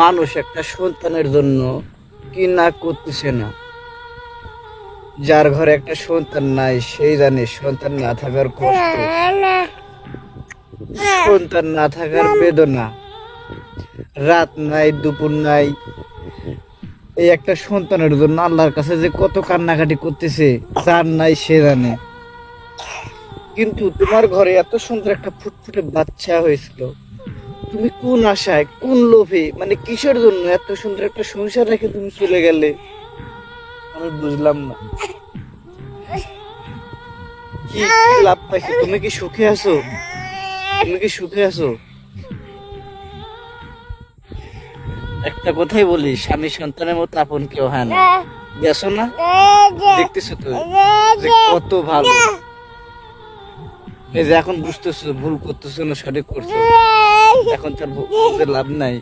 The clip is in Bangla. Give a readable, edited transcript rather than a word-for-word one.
মানুষ একটা সন্তানের জন্য কি না করতেছে না। যার ঘরে একটা সন্তান নাই সেই জানে সন্তান না থাকার কষ্ট, সন্তান না থাকার বেদনা। রাত নাই দুপুর নাই, এই একটা সন্তানের জন্য আল্লাহর কাছে যে কত কান্নাকাটি করতেছে যার নাই সে জানে। কিন্তু তোমার ঘরে এত সুন্দর একটা ফুটফুটে বাচ্চা হয়েছিল, তুমি কোন আশায় কোন লোভে মানে কিসের জন্য এত সুন্দর একটা সংসার রেখে তুমি চলে গেলে আমি বুঝলাম না। কি কি লাভ পাইছো? তুমি কি সুখে আছো? তুমি কি সুখে আছো? একটা কথাই বলি, স্বামী সন্তানের মতো আপন কেউ হয় না। গেছো না, দেখতেছো তো যে কত ভালো। এই যে এখন বুঝতেছো ভুল করতেছো না সঠিক করছো, এখন তার বুঝে লাভ নাই।